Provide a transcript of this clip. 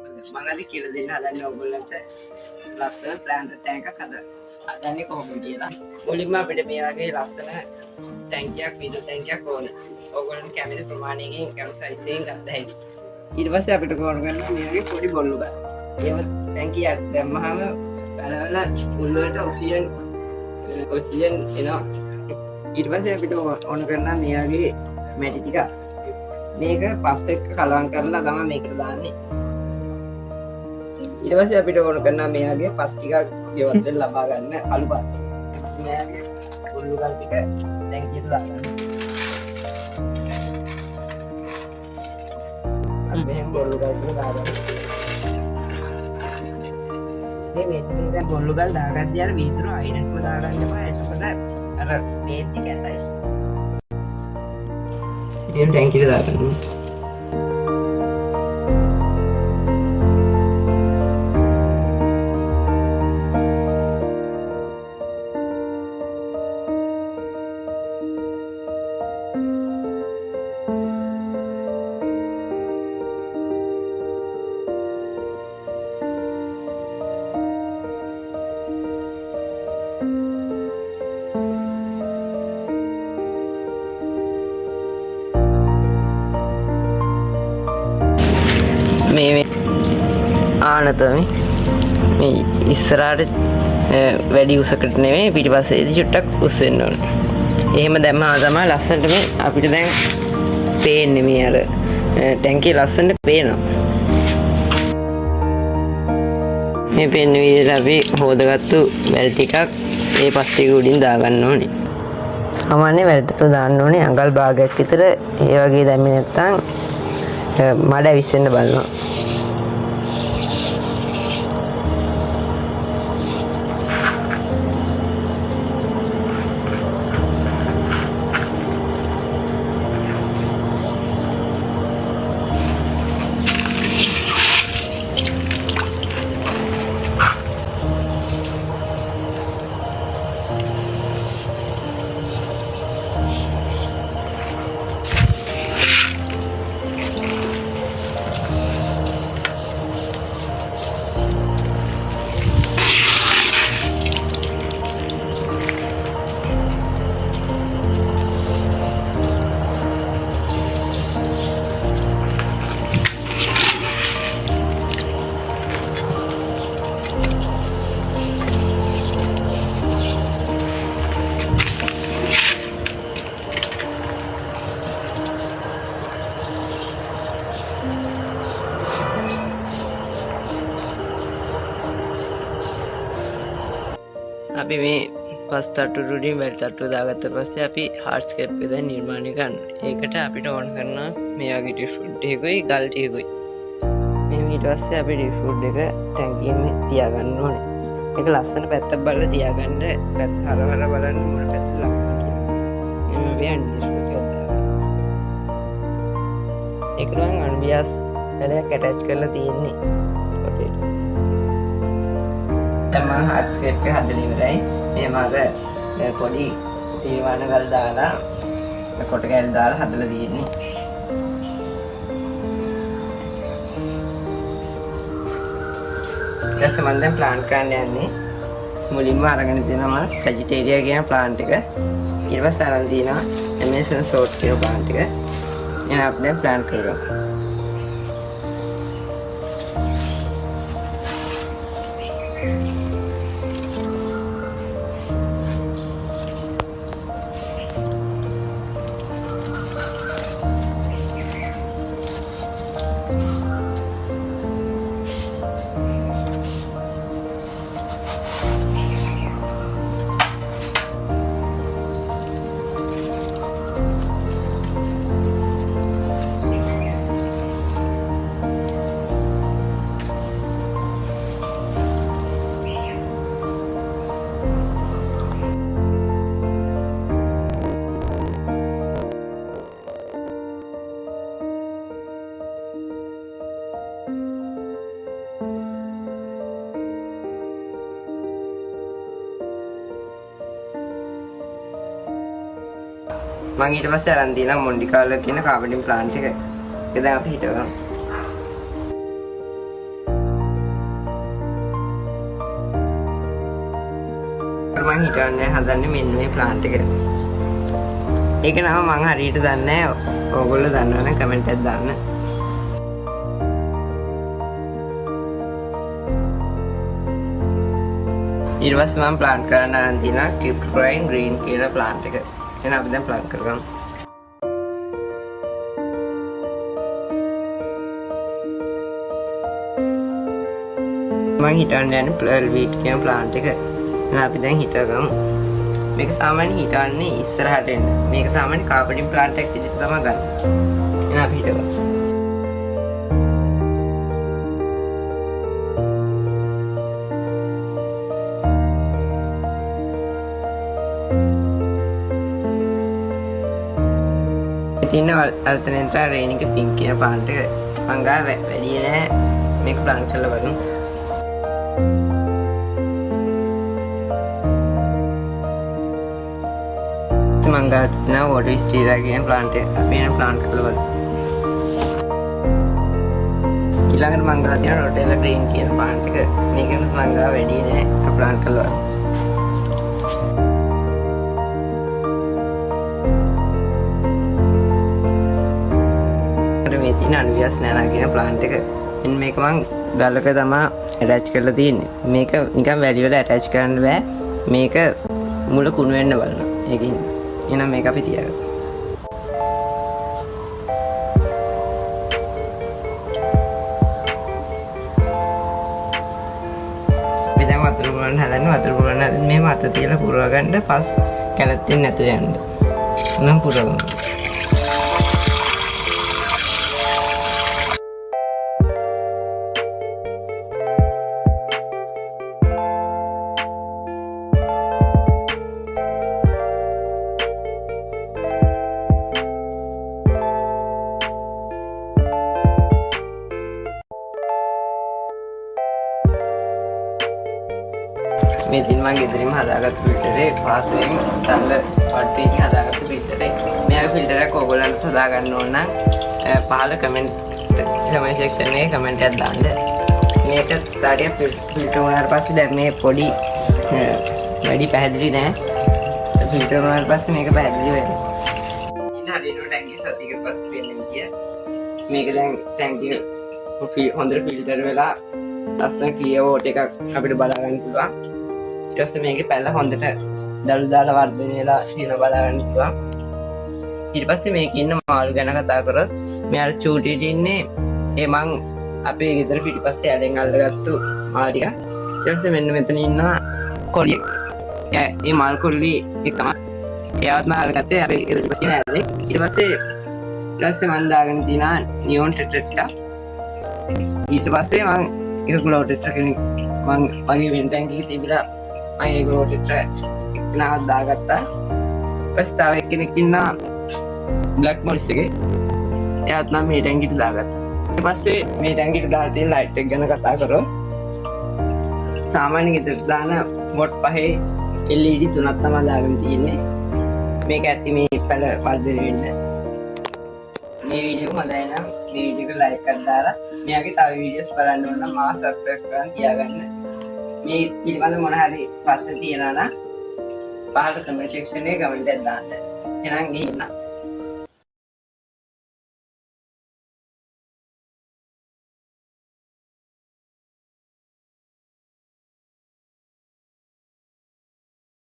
මම අද කියලා දෙන්න හදන්නේ ඔයගොල්ලන්ට ලස්සන ප්ලාන්ට් ටැංක් එකක් හදන්නේ කොහොමද කියලා. මුලින්ම අපිට මේ වගේ ලස්සන ටැංකියක් විදුලි ටැංකියක් ඕනේ. ඔයගොල්ලන් කැමති ප්‍රමාණයකින් කැමති සයිස් එකකින් ගන්න හැකියි. ඊට පස්සේ අපිට ඕන කරනවා මේ වගේ පොඩි බොල්ලු ගන්න. ඒව ටැංකියක් දැම්මහම බලවල මුල් වලට ඔක්සිජන් එනවා. ඊට පස්සේ අපිට ඕන කරනවා මේ වගේ මැටි ටික. මේක පස් එක්ක කලවම් කරලා තමයි මේකට දාන්නේ. ඊට පස්සේ අපිට ඕන කරනවා මේ වගේ පස් ටිකක් ගෙවත් වෙලා ලබා ගන්න කළු පස්. මේ වගේ බොල්ලු ගල් ටික ටැංකියට දාන්න. මෙහෙම බොල්ලු ගල් ටික දාගන්න. මේ දැන් බොල්ලු ගල් දාගද්දී අර වීදුරු අයිඩන්ට්ම දාගන්න එපා. එතකොට අර මේත් ටික ඇතයි. එහෙම ටැංකියට දාගන්න. මේ ආනතමි මේ ඉස්සරහට වැඩි උසකට නෙමෙයි පිටිපස්සේදී චුට්ටක් උස් වෙන්න ඕනේ. එහෙම දැම්මම තමයි ලස්සනට මේ අපිට දැන් පේන්නේ මේ අර ටැංකිය ලස්සනට පේනවා. මේ පේන විදිහට අපි හොදගත්තු වැල් ටිකක් ඒ පස්සේ උඩින් දාගන්න ඕනේ. සාමාන්‍ය වැල්ට දාන්න ඕනේ අඟල් භාගයක් විතර. ඒ වගේ දැම්මේ නැත්නම් මඩ විශ්ෙන්න බලනවා. අපි මේ පස් තට්ටු උඩින් වැල් තට්ටුව දාගත්ත පස්සේ අපි හાર્ඩ්ස්කේප් එක දැන් නිර්මාණය කරනවා. ඒකට අපිට ඕන කරනවා මේ වගේ ඩිෆුඩ් එකකුයි ගල් ටිකකුයි. මේ ඊට පස්සේ අපි ඩිෆුඩ් එක ටැංකියෙන් තියාගන්න ඕනේ. ඒක ලස්සන පැත්තක් බලලා තියාගන්න. පැත්ත හරවල බලන්න මොන පැත්ත ලස්සන කියලා. මේ වගේ ඩිෆුඩ් එකක් දාගන්න. ඒක නම් අනුවියස් පැලයක් ඇටච් කරලා තියෙන්නේ කොටේට. තමා හાર્ඩ්ස්කේප් එක හදලා ඉවරයි. මෙහෙම අර පොඩි තීරවාන ගල් දාලා කොට කැල් දාලා හදලා තියෙන්නේ. ඊට මම දැන් ප්ලාන්ට් කරන්න යන්නේ. මුලින්ම අරගෙන තියෙනවා මම සැජිටේරියා කියන ප්ලාන්ට් එක. ඊට පස්සේ අරන් තියෙනවා ඇමේසන් සෝට් කියන ප්ලාන්ට් එක. එහෙනම් අපි දැන් ප්ලාන්ට් කරගමු. මම ඊට පස්සේ අරන් තියෙනවා මොන්ඩිකාලා කියන කාබඩින් ප්ලාන්ට් එක. ඒක දැන් අපි හිටවගමු. මං හිතන්නේ හදන්නේ මෙන්න මේ ප්ලාන්ට් එක. ඒක නම මං හරියට දන්නේ නැහැ. ඕගොල්ලෝ දන්නවනම් කමෙන්ට් එකක් දාන්න. ඊට පස්සේ මම ප්ලාන්ට් කරන්න ආරම්භ තියනවා ක්‍රිප්ටෝයින් ග්‍රීන් කියලා ප්ලාන්ට් එක. එහෙනම් අපි දැන් ප්ලාන්ට් කරගමු. මම හිතන්නේ ප්ලල් වීට් කියන ප්ලාන්ට් එක. එහෙනම් අපි දැන් හිතගමු. මේක සාමාන්‍යයෙන් හිතන්නේ ඉස්සරහට එන්න. මේක සාමාන්‍ය කාපටින් ප්ලාන්ට් එකක් විදිහට තමයි ගන්න. එහෙනම් අපි හිතගමු. ඉතින් අල්ටර්නේටර් රේනික පින්ක් කියන ප්ලාන්ට් එක මං ගා වැඩි නෑ මේක ප්ලාන්ට් කරලා බලමු. මං ගා තියෙනවා වෝටර් ස්ටීලා කියන ප්ලාන්ට් එක. අපි එන ප්ලාන්ට් කරලා බලමු. ඊළඟට මං ගා තියෙනවා රොටෙලා ග්‍රීන් කියන ප්ලාන්ට් එක. මේකෙත් මං ගා වැඩි නෑ ප්ලාන්ට් කරලා බලමු. මේ තියෙන අනුවියස් නෑනා කියන ප්ලාන්ට් එක. මෙන්න මේක මං ගලක තමයි ඇටච් කරලා තියෙන්නේ. මේක නිකන් වැලි වල ඇටච් කරන්න බෑ. මේක මුල කුණු වෙන්න බලනවා. ඒකින් එහෙනම් මේක අපි තියාගමු. අපි දැන් වතුර පුරවන්න හදන්නේ. වතුර පුරවන්න හදන්නේ මෙහෙම අත තියලා පුරව ගන්න පස් කැලත්තෙන් නැතුව යන්න. නම් පුරවමු. මේ ඉතින් මම ගෙදරින්ම හදාගත්ත ෆිල්ටරේ පාසෙන් සල්ල වට්ටියකින් හදාගත්ත ෆිල්ටරේ. මෙයාගේ ෆිල්ටර් එක ඕගොල්ලන්ට හදා ගන්න ඕන නම් පහළ කමෙන්ට් සෙක්ෂන් එකේ කමෙන්ට් එකක් දාන්න. මේක තාඩිය ෆිල්ටර් වුණාට පස්සේ දැන් මේ පොඩි වැඩි පැහැදිලි නෑ. ෆිල්ටර් වුණාට පස්සේ මේක පැහැදිලි වෙනවා. ඉතින් හරියට ටැංකිය සතියකට පස්සේ වෙන්නේ කිය. මේක දැන් ටැංකිය හොඳට ෆිල්ටර් වෙලා ලස්සන ක්ලියර් වෝටර් එකක් අපිට බලා ගන්න පුළුවන්. ඊට පස්සේ මේකේ පැල්ල හොඳට දළු දාලා වර්ධනය වෙලා තියෙන බලා ගන්න පුළුවන්. ඊට පස්සේ මේකේ ඉන්න මාළු ගැන කතා කරොත් මෙයාට චූටිට ඉන්නේ ඒ මං අපේ ගෙදර පිටිපස්සේ ඇලෙන් අල්ලගත්තු මාළු ටික. ඊට පස්සේ මෙන්න මෙතන ඉන්නවා කොල්ලියෙක්. ඒ මාළු කොල්ලි එක තමයි එයාවත් මම අල්ලගත්තේ අපේ ගෙදර පිටිපස්සේ ඇලේ. ඊට පස්සේ මං දාගෙන තියනවා නියොන් ටෙට්‍රා ටික. ඊට පස්සේ මං ඒක ග්ලෝ ටෙට්‍රා කෙනෙක් මං මගේ වෙන ටැංකියක තිබිලා මම ඒ ග්ලෝ ටෙට්‍රා එකනවත් දාගත්තා. ඊපස්සේ තව එක්කෙනෙක් ඉන්නවා බ්ලැක් මොරිස් එකේ. එයාත් නම් මේ ටැංකියට දාගත්තා. ඊට පස්සේ මේ ටැංකියට දාලා තියෙන ලයිට් එක ගැන කතා කරොත් සාමාන්‍ය ගෙදරට දාන වොට් පහේ LED තුනක් තමයි දාගෙන තියෙන්නේ. මේක ඇත්ති මේ පැල වර්ධනය වෙන්න. මේ වීඩියෝ හොඳයි නම් මේ වීඩියෝ එක ලයික් එකක් දාලා මෙයාගේ තව වීඩියෝස් බලන්න ඕන නම් මාව සබ්ස්ක්‍රයිබ් කරන් තියාගන්න. මේ පිළිබඳ මොන හරි ප්‍රශ්න තියෙනවා නම් පහළ කමෙන්ට් සෙක්ෂන් එකේ කමෙන්ට් එකක් දාන්න. එහෙනම් ගිහින්